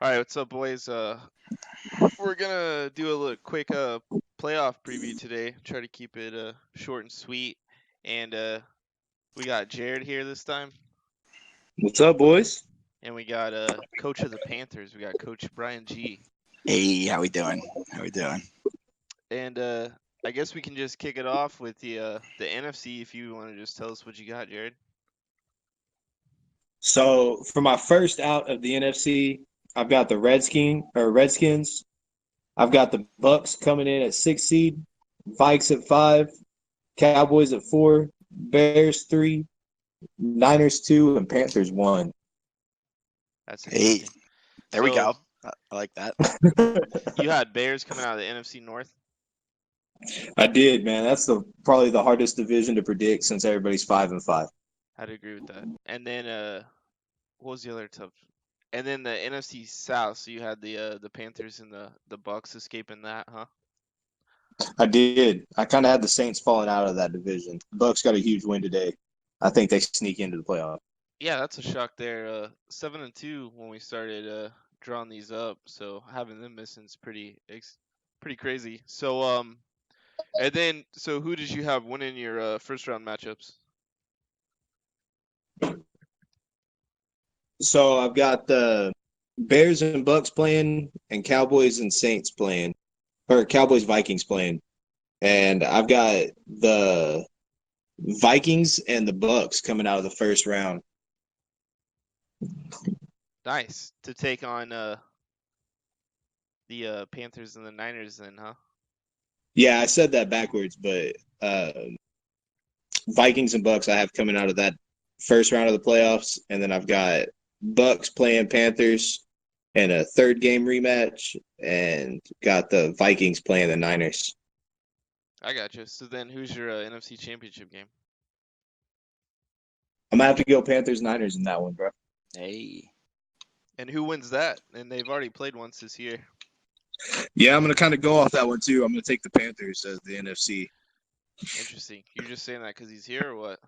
All right, what's up, boys? We're gonna do a little quick playoff preview today. Try to keep it short and sweet. And we got Jared here this time, What's up, boys? and we got coach of the Panthers. We got Coach Brian G. Hey, how we doing? And I guess we can just kick it off with the NFC. If you want to just tell us what you got, Jared. So for my first out of the NFC, I've got the Redskins. I've got the Bucks coming in at 6 seed, Vikes at 5, Cowboys at 4, Bears 3, Niners 2, and Panthers 1. That's Hey, there we So- go. I like that. You had Bears coming out of the NFC North. I did, man. That's probably the hardest division to predict since everybody's 5-5. I'd agree with that. And then what was the other tough? And then the NFC South. So you had the Panthers and the Bucks escaping that, huh? I did. I kind of had the Saints falling out of that division. Bucks got a huge win today. I think they sneak into the playoff. Yeah, that's a shock there. 7-2 when we started drawing these up. So having them missing is pretty crazy. So and then so who did you have winning your first round matchups? So I've got the Bears and Bucks playing, and Cowboys and Saints playing, or Cowboys Vikings playing, and I've got the Vikings and the Bucks coming out of the first round. Nice to take on the Panthers and the Niners then, huh? Yeah, I said that backwards, but Vikings and Bucks I have coming out of that first round of the playoffs, and then I've got Bucks playing Panthers in a third game rematch, and got the Vikings playing the Niners. I got you. So then who's your NFC Championship game? I'm gonna have to go Panthers Niners in that one, bro. Hey, And who wins that? And they've already played once this year. Yeah, I'm gonna kind of go off that one too. I'm gonna take the Panthers as the NFC. Interesting. You're just saying that because he's here or what?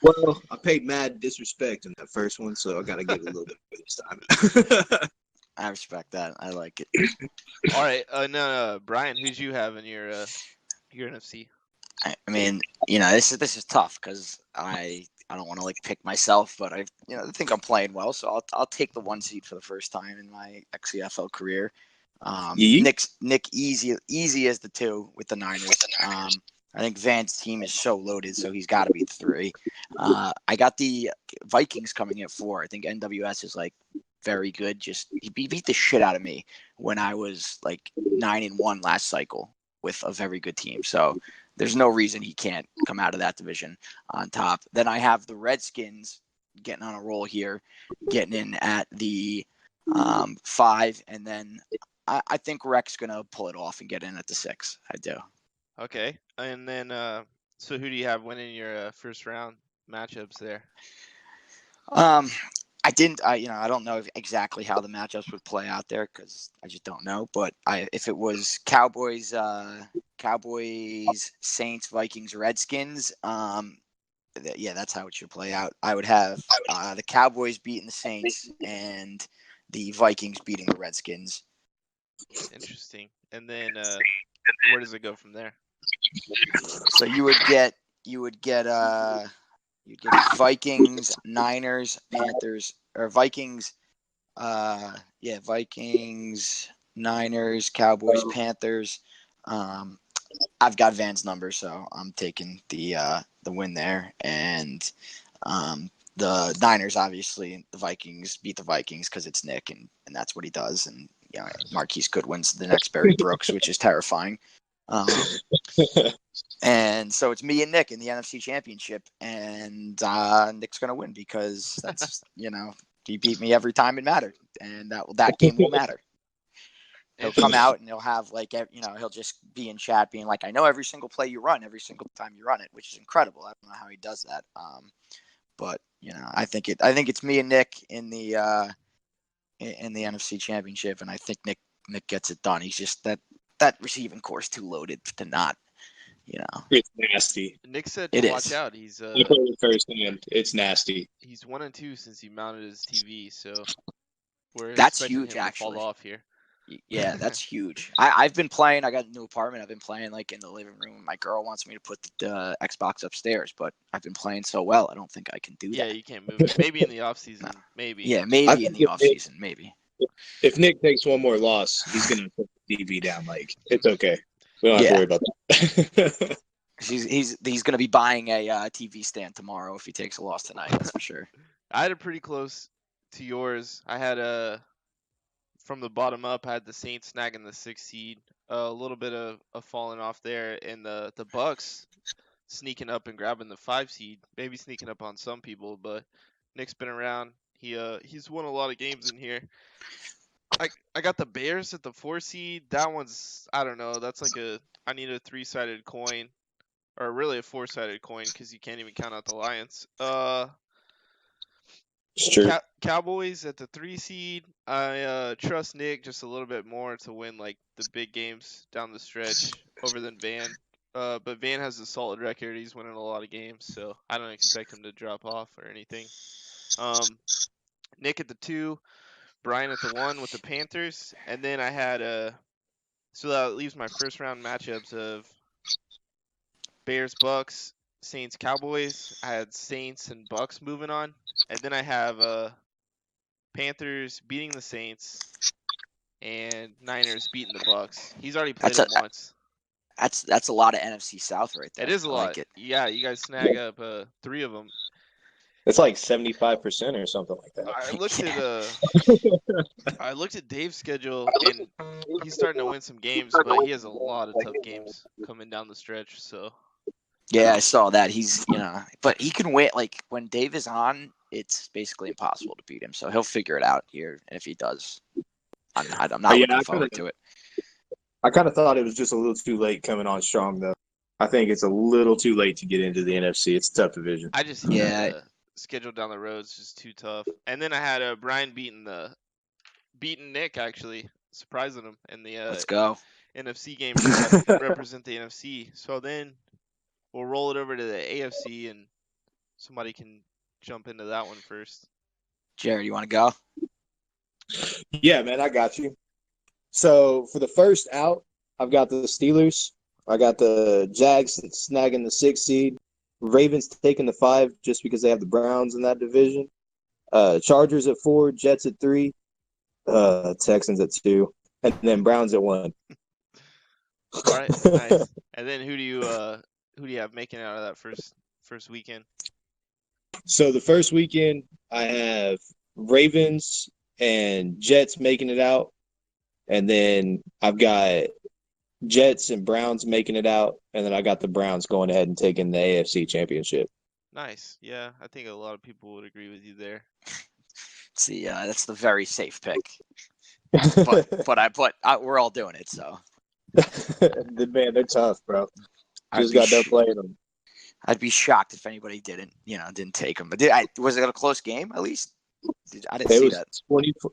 Well, I paid mad disrespect in that first one, so I got to give it a little bit more this time. I respect that. I like it. All right. No, Brian, who'd you have in your NFC? I mean, this is tough because I don't want to like pick myself, but I think I'm playing well, so I'll take the 1 seed for the first time in my XCFL career. Nick easy as the 2 with the Niners. I think Van's team is so loaded, so he's got to be 3. I got the Vikings coming at 4. I think NWS is like very good. He beat the shit out of me when I was like 9-1 last cycle with a very good team. So there's no reason he can't come out of that division on top. Then I have the Redskins getting on a roll here, getting in at the 5, and then I think Rec's gonna pull it off and get in at the 6. I do. Okay. And then so who do you have winning your first round matchups there? I don't know exactly how the matchups would play out there because I just don't know. But if it was Cowboys, Saints, Vikings, Redskins, that's how it should play out. I would have the Cowboys beating the Saints and the Vikings beating the Redskins. Interesting. And then where does it go from there? So you would get Vikings, Niners, Panthers, or Vikings. Vikings, Niners, Cowboys, Panthers. I've got Van's number, so I'm taking the win there, and the Niners obviously. The Vikings beat the Vikings because it's Nick, and that's what he does. And Marquise Goodwin's the next Barry Brooks, which is terrifying. And so it's me and Nick in the NFC Championship, and Nick's gonna win because that's he beat me every time it mattered, and that game will matter. He'll come out and he'll have he'll just be in chat being like, I know every single play you run, every single time you run it, which is incredible. I don't know how he does that, but I think it's me and Nick in the NFC Championship, and I think Nick gets it done. He's just that receiving core is too loaded to not. It's nasty. Nick said to watch out. He's firsthand. It's nasty. He's 1-2 since he mounted his TV, so We're That's expecting huge, him to fall actually. off here. Yeah, that's huge. I've been playing. I got a new apartment. I've been playing like in the living room. My girl wants me to put the Xbox upstairs, but I've been playing so well. I don't think I can do Yeah, that. you can't move it. Maybe in the off No. season. Maybe. Yeah, I maybe in think the off season, maybe. if Nick takes one more loss, he's gonna put the TV down. Like it's okay. We don't have to Yeah, worry about that. he's gonna be buying a TV stand tomorrow if he takes a loss tonight. That's for sure. I had it pretty close to yours. I had from the bottom up. I had the Saints snagging the 6th seed. A little bit of falling off there, and the Bucks sneaking up and grabbing the 5 seed. Maybe sneaking up on some people, but Nick's been around. He's won a lot of games in here. I got the Bears at the 4 seed. That one's, I don't know. That's like I need a 3-sided coin, or really a 4-sided coin, because you can't even count out the Lions. It's true. Cowboys at the 3 seed. I trust Nick just a little bit more to win like the big games down the stretch over than Van. But Van has a solid record. He's winning a lot of games, so I don't expect him to drop off or anything. Nick at the 2, Brian at the 1 with the Panthers, and then I had so that leaves my first round matchups of Bears, Bucks, Saints, Cowboys. I had Saints and Bucks moving on, and then I have Panthers beating the Saints and Niners beating the Bucks. He's already played them once. That's a lot of NFC South right there. It is a I lot. like it. Yeah, you guys snag up 3 of them. It's like 75% or something like that. I looked at Dave's schedule, and he's starting to win some games, but he has a lot of tough games coming down the stretch. So Yeah, I saw that. He's but he can win. Like when Dave is on, it's basically impossible to beat him. So he'll figure it out here, and if he does, I'm not looking forward to it. I kind of thought it was just a little too late coming on strong, though. I think it's a little too late to get into the NFC. It's a tough division. I just the schedule down the road is just too tough. And then I had Brian beating Nick, actually surprising him in the Let's go NFC game to represent the NFC. So then we'll roll it over to the AFC, and somebody can jump into that one first. Jared, you want to go? Yeah, man, I got you. So for the first out, I've got the Steelers. I got the Jags snagging the 6th seed. Ravens taking the 5 just because they have the Browns in that division. Chargers at 4, Jets at 3, Texans at 2, and then Browns at 1. All right, nice. And then who do you have making out of that first weekend? So the first weekend, I have Ravens and Jets making it out, and then I've got Jets and Browns making it out, and then I got the Browns going ahead and taking the AFC Championship. Nice. Yeah, I think a lot of people would agree with you there. See, that's the very safe pick. but we're all doing it, so. Man, they're tough, bro. Just got done playing them. I'd be shocked if anybody didn't take them. But was it a close game at least? I didn't see that.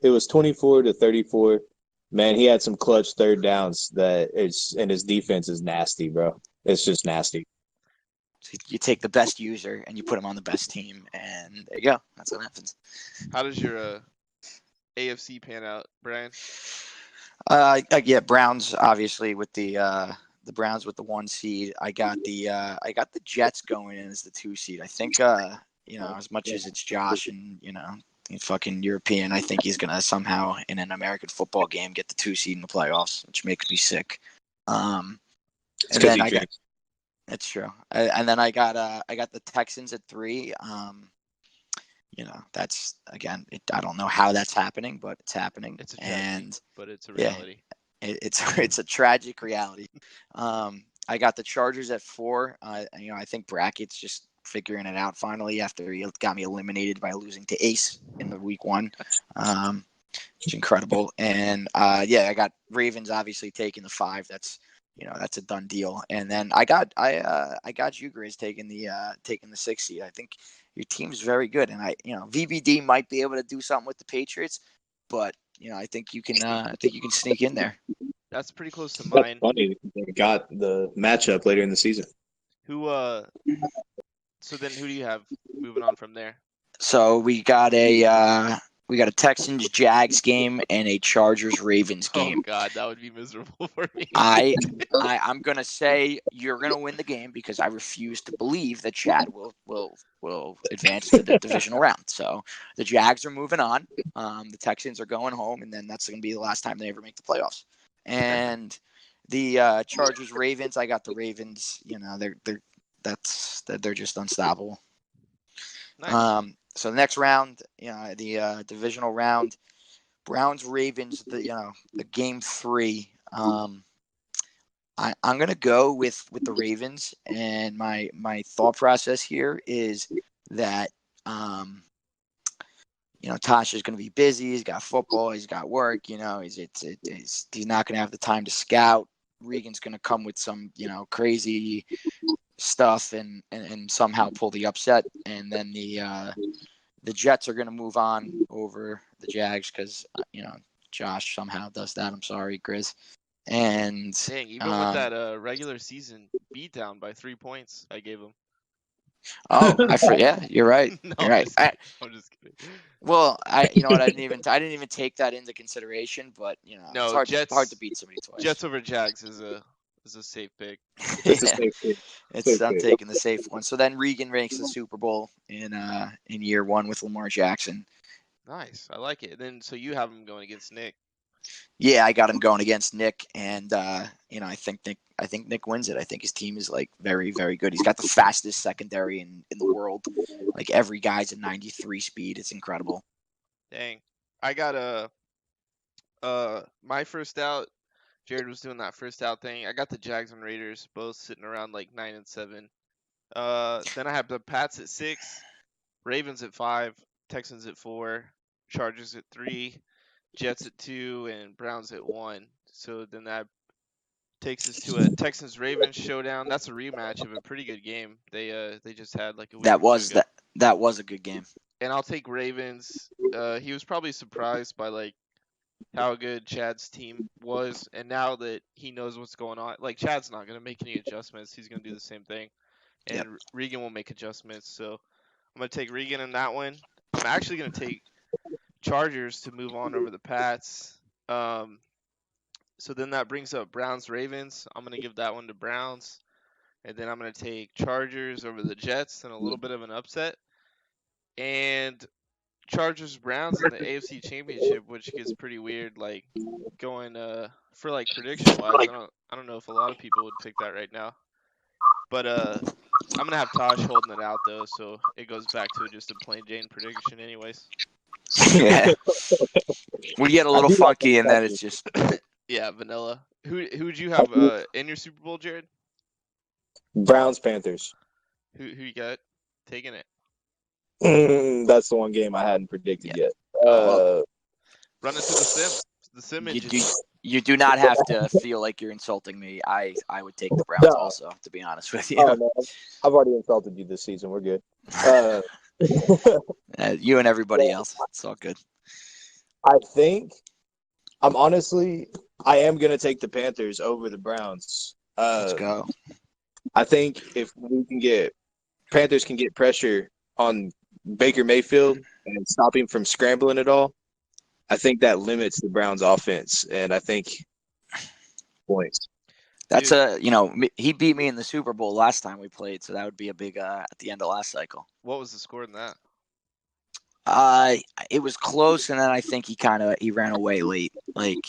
It was 24-34. Man, he had some clutch third downs and his defense is nasty, bro. It's just nasty. So you take the best user and you put him on the best team, and there you go. That's what happens. How does your AFC pan out, Brian? Yeah, Browns obviously with the Browns with the 1 seed. I got the Jets going in as the 2 seed. I think as much as it's Josh and fucking European, I think he's gonna somehow in an American football game get the 2 seed in the playoffs, which makes me sick. It's because he drinks. It's true. And then I got the Texans at 3. That's again. I don't know how that's happening, but it's happening. It's a tragedy, but it's a reality. Yeah, it's a tragic reality. I got the Chargers at 4. I think Brackett's just figuring it out finally after he got me eliminated by losing to Ace in the week 1. It's incredible. And I got Ravens obviously taking the 5. That's a done deal. And then I got you, Grizz, taking the 6th seed. I think your team's very good, and VBD might be able to do something with the Patriots, but I think you can sneak in there. That's pretty close to mine. That's funny. They got the matchup later in the season. So then who do you have moving on from there? So we got We got a Texans Jags game and a Chargers Ravens Oh game. God, that would be miserable for me. I'm gonna say you're gonna win the game because I refuse to believe that Chad will advance to the divisional round. So the Jags are moving on. The Texans are going home, and then that's gonna be the last time they ever make the playoffs. And the Chargers Ravens, I got the Ravens. You know, they're just unstoppable. Nice. So the next round, the divisional round, Browns Ravens, the game 3. I'm gonna go with the Ravens, and my thought process here is that Tosh is gonna be busy. He's got football. He's got work. He's not gonna have the time to scout. Regan's gonna come with some crazy stuff and somehow pull the upset, and then the Jets are gonna move on over the Jags because Josh somehow does that. I'm sorry, Grizz. And Dang, even with that regular season beatdown by 3 points, I gave him. I forget. You're right. No, You're I'm right. just kidding. I'm just kidding. Well, you know what? I didn't even take that into consideration. But it's No, hard to beat somebody twice. Jets over Jags is a safe pick. It's a safe pick. I'm taking the safe one. So then Regan ranks the Super Bowl in year 1 with Lamar Jackson. Nice, I like it. Then so you have him going against Nick. Yeah, I got him going against Nick, and I think Nick wins it. I think his team is like very, very good. He's got the fastest secondary in the world. Like every guy's a 93 speed. It's incredible. Dang, I got my first out. Jared was doing that first out thing. I got the Jags and Raiders both sitting around like 9-7. Then I have the Pats at 6, Ravens at 5, Texans at 4, Chargers at 3, Jets at 2, and Browns at 1. So then that takes us to a Texans Ravens showdown. That's a rematch of a pretty good game. They just had like a week That or two was ago. that was a good game. And I'll take Ravens. He was probably surprised by like how good Chad's team was, and now that he knows what's going on, like Chad's not gonna make any adjustments. He's gonna do the same thing, and Yep. Regan will make adjustments. So I'm gonna take Regan in that one. I'm actually gonna take Chargers to move on over the Pats. So then that brings up Browns Ravens. I'm gonna give that one to Browns, and then I'm gonna take Chargers over the Jets and a little bit of an upset, and Chargers Browns in the AFC Championship, which gets pretty weird. Like going for like prediction wise, I don't know if a lot of people would pick that right now, but I'm gonna have Tosh holding it out though, so it goes back to just a plain Jane prediction, anyways. Yeah. We get a little do like funky, that and then it's just Yeah, vanilla. Who'd you have in your Super Bowl, Jared? Browns Panthers. Who you got taking it? That's the one game I hadn't predicted yet. Run it to the sim. The sim you engine. do you do not have to feel like you're insulting me. I would take the Browns No. also, to be honest with you. Oh, no, I've already insulted you this season. We're good. You and everybody else, it's all good. I think I am gonna take the Panthers over the Browns. Let's go. I think if we can get Panthers can get pressure on Baker Mayfield and stop him from scrambling at all, I think that limits the Browns offense, and I think points. That's he beat me in the Super Bowl last time we played, so that would be a big at the end of last cycle. What was the score in that? It was close, and then I think he ran away late. Like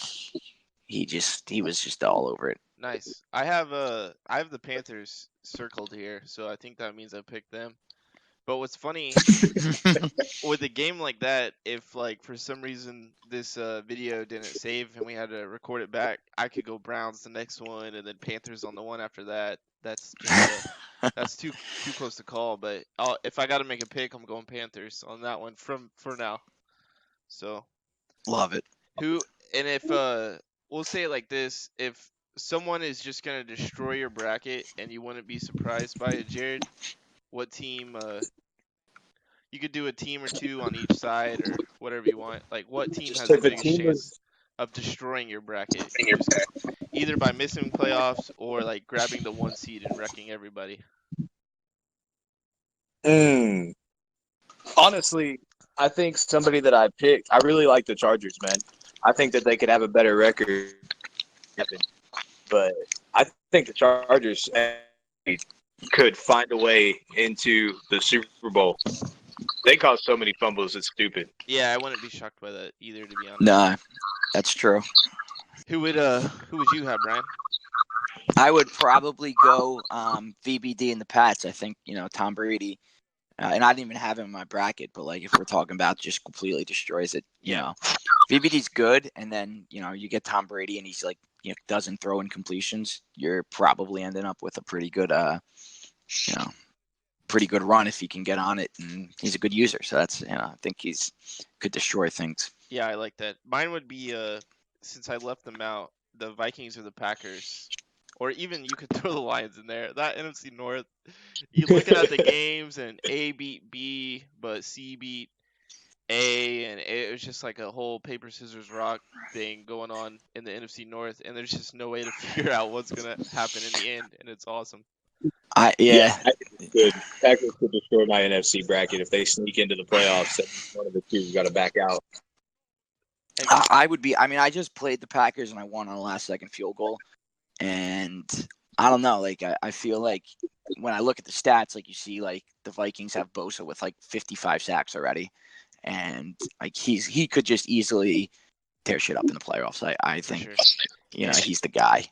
he was just all over it. Nice. I have the Panthers circled here, so I think that means I picked them. But what's funny with a game like that, if like for some reason this video didn't save and we had to record it back, I could go Browns the next one and then Panthers on the one after that. That's just that's too close to call. But if I got to make a pick, I'm going Panthers on that one for now. So Love it. And if we'll say it like this, if someone is just gonna destroy your bracket and you wouldn't be surprised by it, Jared, what team? You could do a team or two on each side or whatever you want. Like, what team has the biggest chance of destroying your bracket? Just either by missing playoffs or like grabbing the 1 seed and wrecking everybody. Honestly, I think somebody that I picked, I really like the Chargers, man. I think that they could have a better record, but I think the Chargers could find a way into the Super Bowl. They cause so many fumbles, it's stupid. Yeah, I wouldn't be shocked by that either, to be honest. Nah, that's true. Who would you have, Brian? I would probably go VBD in the Pats. I think Tom Brady, and I didn't even have him in my bracket, but like if we're talking about just completely destroys it, VBD's good, and then you get Tom Brady and he's like doesn't throw in completions. You're probably ending up with a pretty good pretty good run if he can get on it, and he's a good user. So that's I think he's could destroy things. Yeah, I like that. Mine would be since I left them out, the Vikings or the Packers. Or even you could throw the Lions in there. That NFC North, you're looking at the games and A beat B, but C beat A, and it was just like a whole paper scissors rock thing going on in the NFC North, and there's just no way to figure out what's gonna happen in the end, and it's awesome. I think it's good. Packers could destroy my NFC bracket if they sneak into the playoffs. One of the two got to back out. I would be. I mean, I just played the Packers and I won on a last-second field goal, and I don't know. Like, I feel like when I look at the stats, like you see, like the Vikings have Bosa with like 55 sacks already, and like he could just easily tear shit up in the playoffs. I think sure. he's the guy.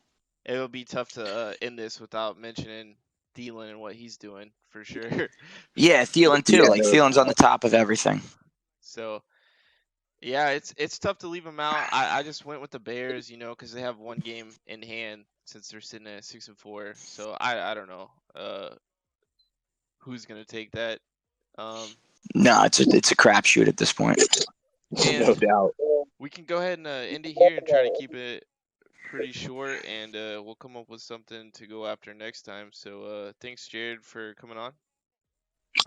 It would be tough to end this without mentioning Thielen and what he's doing for sure. Yeah, Thielen too. Like Thielen's on the top of everything. So yeah, it's tough to leave him out. I just went with the Bears, because they have one game in hand since they're sitting at 6-4. So I don't know who's gonna take that. No, it's a crapshoot at this point. No doubt. We can go ahead and end it here and try to keep it pretty short, and we'll come up with something to go after next time. So thanks, Jared, for coming on.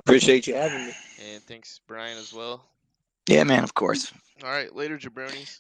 Appreciate you having me. And thanks, Brian, as well. Yeah, man, of course. All right, later, jabronis.